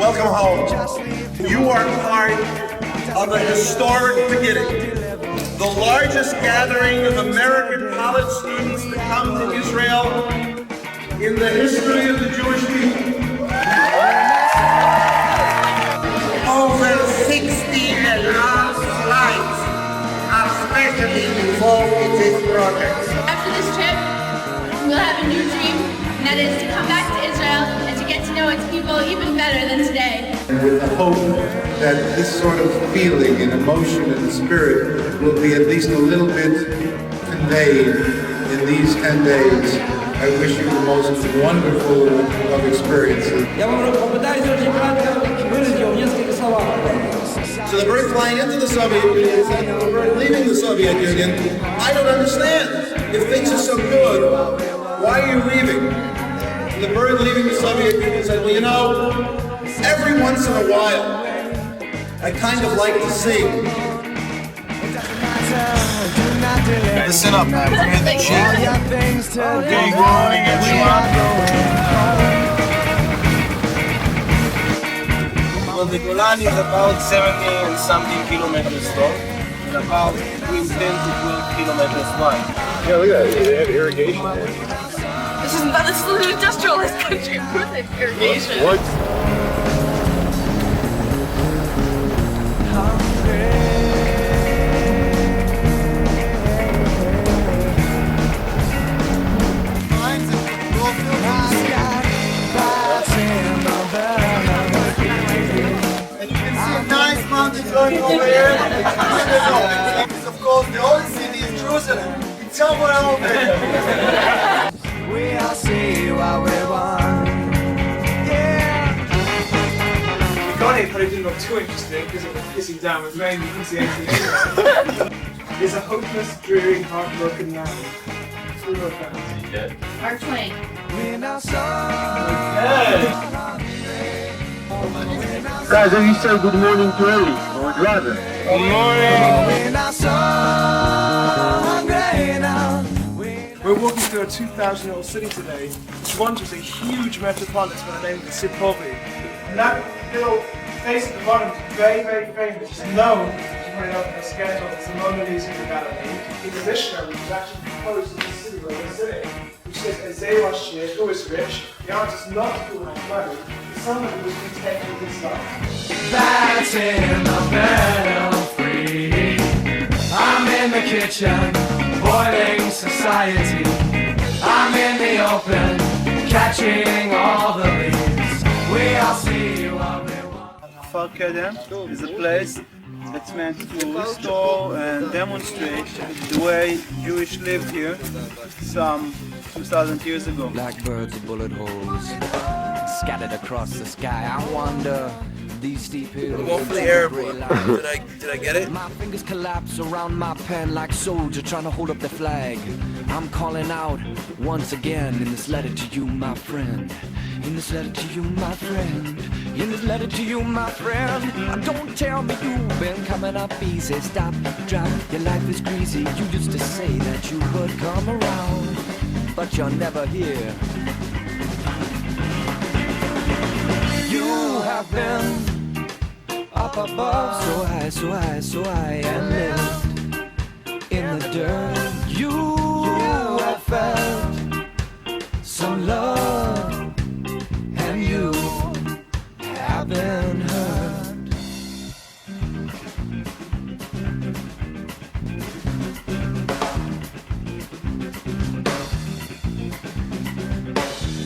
welcome home. You are part of a historic beginning. The largest gathering of American college students to come to Israel in the history of the Jewish people. Over 60 alarm flights are specially involved in this project. After this trip, we'll have a new dream, and that is to come back to Israel and to get to know its people even better than today. And with the hope that this sort of feeling and emotion and spirit will be at least a little bit conveyed in these 10 days, I wish you the most wonderful of experiences. So the bird flying into the Soviet Union and the bird leaving the Soviet Union, I don't understand. If things are so good, why are you leaving? And the bird leaving the Soviet Union said, well, you know, every once in a while, I kind of like to sing. Listen up, man. We're in the chair. Good morning, everyone. Well, the Golan is about 70 and something kilometers tall and about between 10 to 12 kilometers wide. Yeah, look at that. They have irrigation there. This is an industrialist country with irrigation. What? Going over here, of course, the old city is Jerusalem. It's somewhere over there. We all see what we want. Yeah. We got it, but it didn't look too interesting because it was pissing down with rain. You can see anything. It's a hopeless, dreary, heartbroken man. Through a fantasy. Mark Twain. Guys, have you said good morning too early? Or rather? Good morning! We're walking through a 2,000-year-old city today, which once was a huge metropolis by the name of Sipovi. And that little place at the bottom is very, very famous. It's known to put it up in a schedule. It's the Mona Lisa Gallery. In the Mishnah, which is actually composed in the city where we're sitting, which says, Ezeu Ashir, who is rich? The answer is not who has money, it's someone who is content with his life. That's in the bed of free. I'm in the kitchen, boiling society. I'm in the open, catching all the leaves. We all see what we want. Farkadem is a place that's meant to restore and demonstrate the way Jewish lived here some 2,000 years ago. Blackbirds with bullet holes scattered across the sky. I wonder, these steep hills. Go for the airport. Did I get it? My fingers collapse around my pen like soldier trying to hold up the flag. I'm calling out once again in this letter to you, my friend. In this letter to you, my friend. In this letter to you, my friend. Don't tell me you've been coming up easy. Stop, drop, your life is greasy. You used to say that you would come around, but you're never here. You have been up above, so high, so high, so high, and lived in the dirt. You have felt some love, and you have been hurt.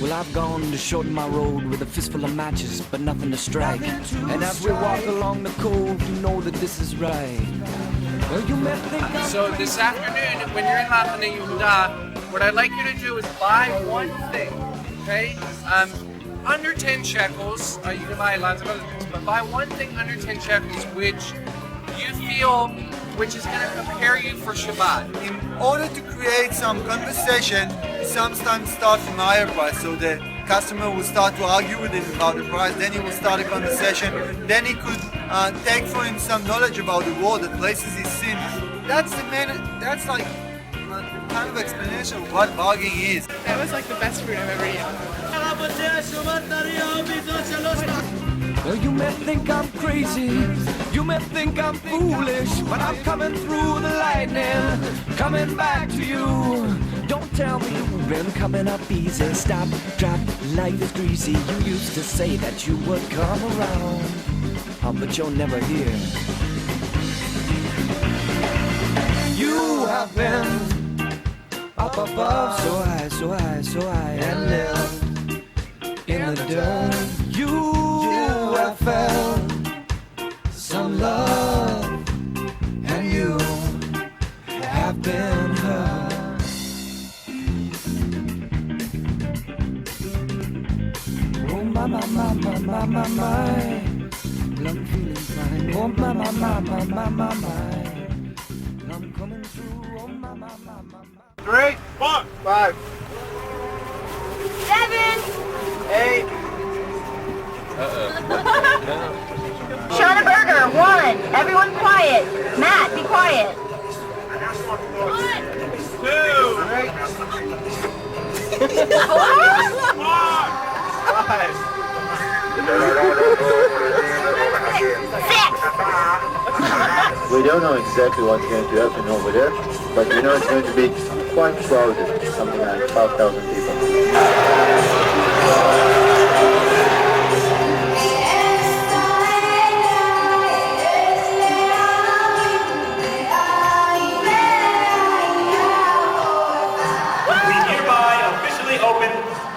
Well, I've gone to shorten my road with a fistful of matches, but nothing to strike. And as we walk along the cove, you know that this is right. Well, you met the guy. So this afternoon, when you're in Machane Yehuda, what I'd like you to do is buy one thing, okay? Under 10 shekels, you can buy lots of other things, but buy one thing under 10 shekels which you feel which is going to prepare you for Shabbat. In order to create some conversation, we sometimes start from a higher price, so the customer will start to argue with him about the price, then he will start a conversation, then he could take for him some knowledge about the world, the places he's seen. That's like kind of explanation of what bargaining is. That was like the best food I've ever eaten. You may think I'm crazy, you may think I'm foolish, but I'm coming through the lightning, coming back to you. Don't tell me you've been coming up easy. Stop, drop, life is greasy. You used to say that you would come around, but you're never here. You have been up above, so high, so high, so high, and live in the dirt. You have felt some love, and you have been hurt. Oh my, my, my, my, my, my, my, I'm feeling fine. Oh my, my, my, my, my, my, my, I'm coming through. Oh my, my, my, my, my. 3, 4, 5, 7. 8. Shana Burger, 1. Everyone quiet. Matt, be quiet. 2, 5, 6. We don't know exactly what's going to happen over there, but we know it's going to be quite crowded, something like 5,000 people.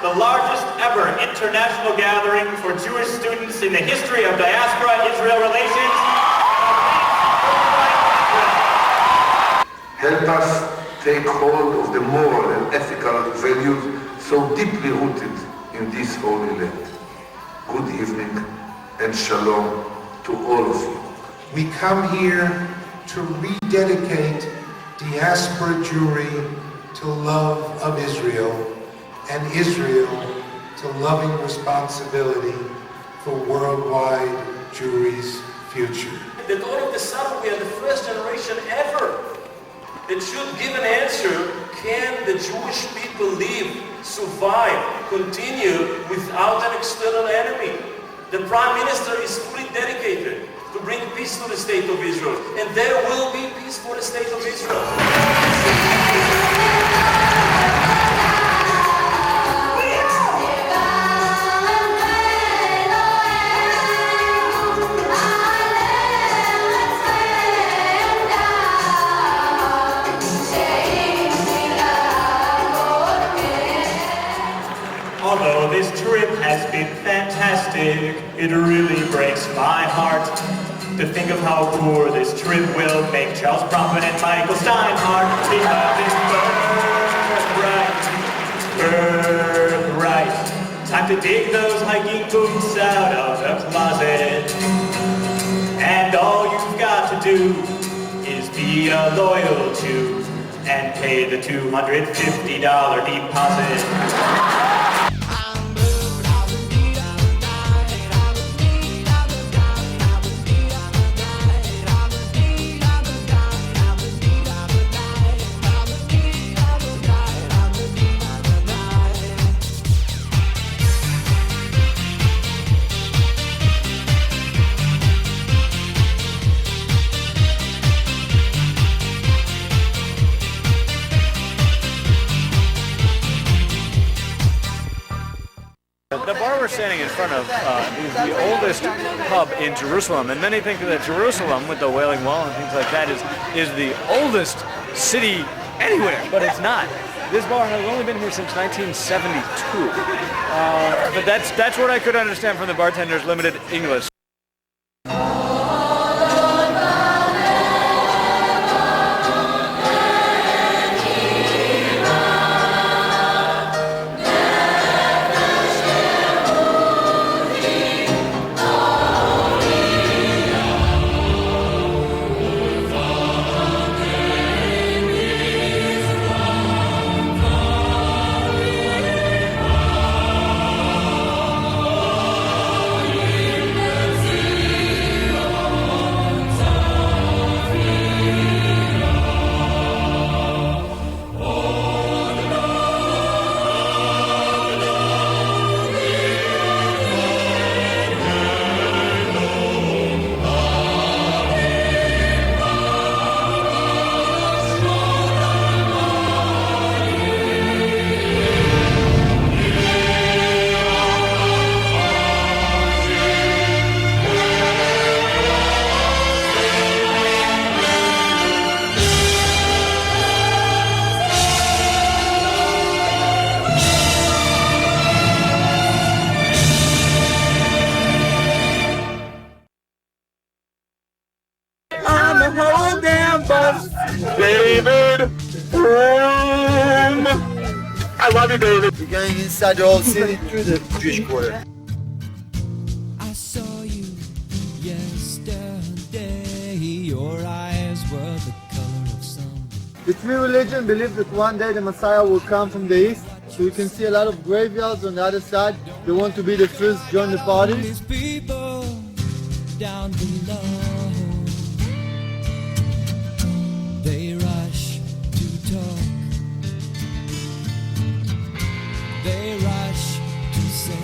The largest ever international gathering for Jewish students in the history of diaspora-Israel relations. Help us take hold of the moral and ethical values so deeply rooted in this holy land. Good evening and shalom to all of you. We come here to rededicate diaspora Jewry to love of Israel, and Israel to loving responsibility for worldwide Jewry's future. The daughter of the son, we are the first generation ever that should give an answer, can the Jewish people live, survive, continue without an external enemy? The Prime Minister is fully dedicated to bring peace to the state of Israel, and there will be peace for the state of Israel. Although this trip has been fantastic, it really breaks my heart to think of how poor this trip will make Charles Bronfman and Michael Steinhardt, because it's birthright. Time to dig those hiking boots out of the closet. And all you've got to do is be a loyal Jew and pay the $250 deposit. The bar we're standing in front of is the oldest pub in Jerusalem, and many think that Jerusalem, with the Wailing Wall and things like that, is the oldest city anywhere, but it's not. This bar has only been here since 1972, but that's what I could understand from the bartender's limited English. bus, David. I love you, David. We're going inside the whole city through the Jewish quarter. I saw you yesterday. Your eyes were the color of sun. The true religion believes that one day the Messiah will come from the east. So you can see a lot of graveyards on the other side. They want to be the first to join the party. These people down below, they rush to talk. They rush to say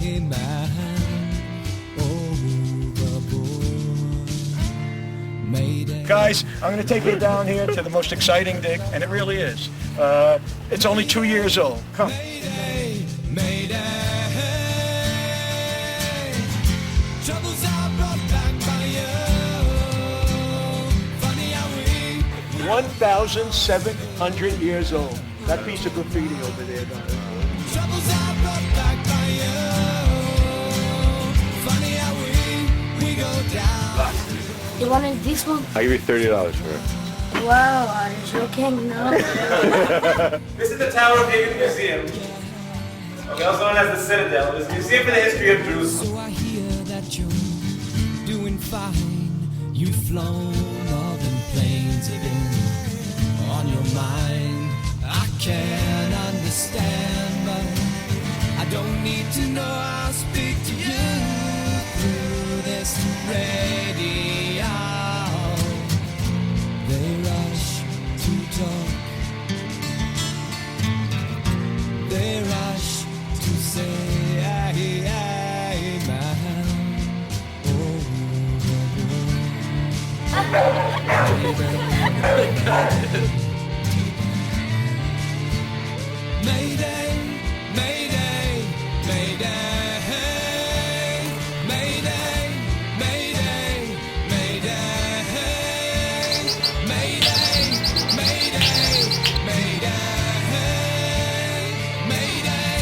amen overboard. Mayday. Guys, I'm going to take you down here to the most exciting dig, and it really is. It's only 2 years old. Come. Mayday, mayday. Troubles are brought back by you. Funny how we 1,700 years old. That piece of graffiti over there, guys. troubles are brought back by you. Funny how we go down. You wanted this one? I'll give you $30 for it. Wow, are you joking? No. This is the Tower of David Museum, okay, also known as the Citadel. It's a museum for the history of Jerusalem. So I hear that you're doing fine. You've flown all them planes have been on your mind. I can't understand, but I don't need to know. I'll speak to you through this radio. They rush to talk. They rush to say amen. Mayday, mayday, mayday, mayday, mayday, mayday, mayday, mayday,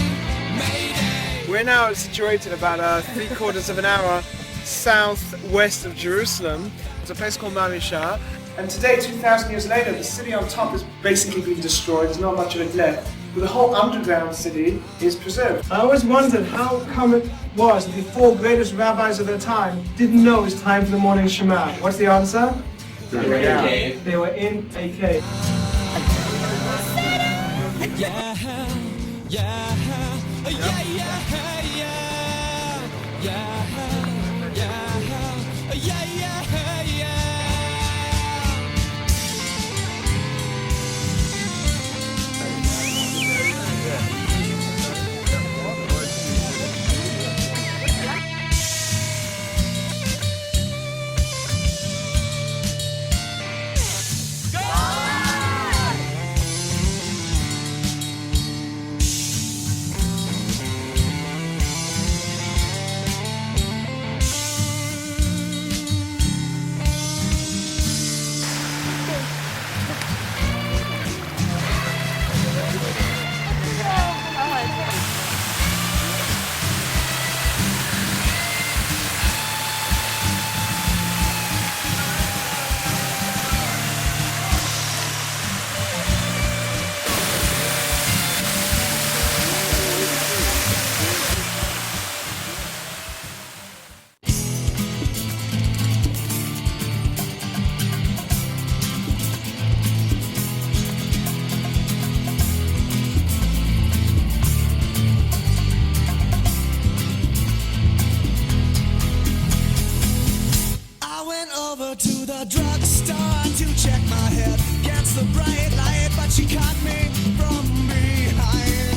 mayday. We're now situated about 3/4 of an hour southwest of Jerusalem. It's a place called Mamisha. And today, 2,000 years later, the city on top has basically been destroyed. There's not much of it left. But the whole underground city is preserved. I always wondered how come it was that the four greatest rabbis of their time didn't know it's time for the morning Shema. What's the answer? They were in a cave. They were in a cave. Yeah, yeah, yeah, yeah, yeah, yeah, yeah, yeah. To the drugstore to check my head against the bright light, but she caught me from behind.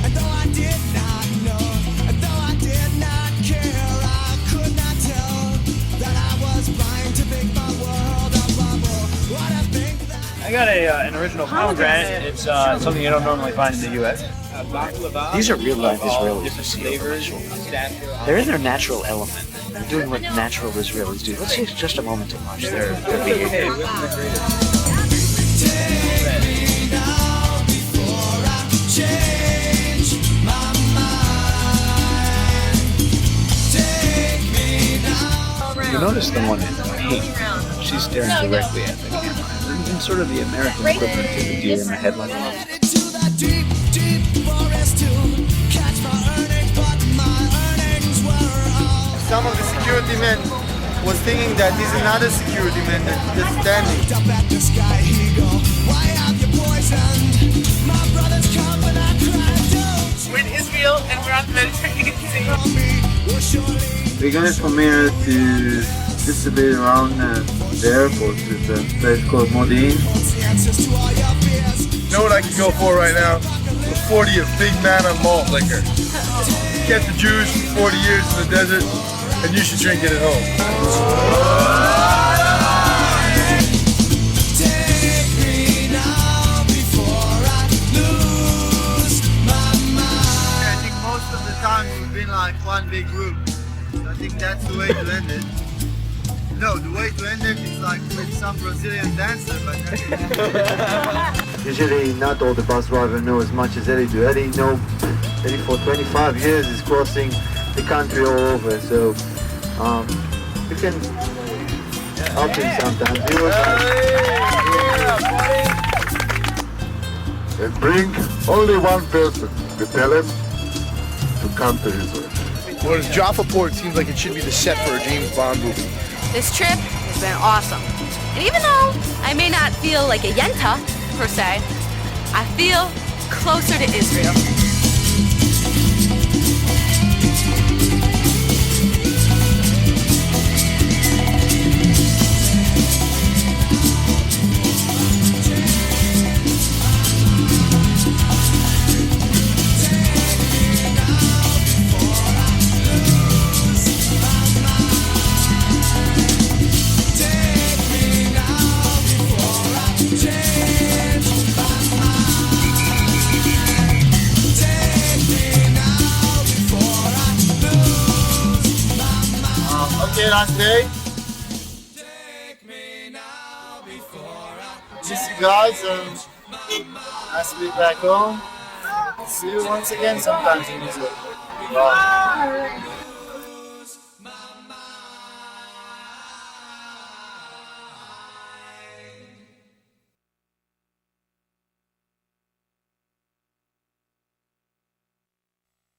And though I did not know, and though I did not care, I could not tell that I was blind to make my world a bubble. What I think that I got an original pomegranate. It's something you don't normally find in the U.S. These are real-life Israelis you see over Israel. They're in their natural element. They're doing what natural Israelis do. Let's take just a moment to watch their behavior. You notice the one in pink She's staring directly at the camera. And sort of the American equivalent to the deer in the headlight. Some of the security men was thinking that he's another security man that's standing. We're in Israel and we're on the Mediterranean Sea. We're going from here to just a bit around the airport. It's a place called Modi'in. You know what I could go for right now? A 40 of big man on malt liquor. Kept the Jews for 40 years in the desert, and you should drink it at home. I think most of the time we've been like one big group. So I think that's the way to end it. No, the way to end it is like with some Brazilian dancer, but Usually not all the bus drivers know as much as Eddie do. Eddie for 25 years is crossing the country all over, so you can help him sometimes. And bring only one person to tell him to come to Israel. Whereas Jaffa Port seems like it should be the set for a James Bond movie. This trip has been awesome. And even though I may not feel like a Yenta, per se, I feel closer to Israel. okay, last day. Miss you guys, and nice to be back home. See you once again sometimes in Israel. Bye.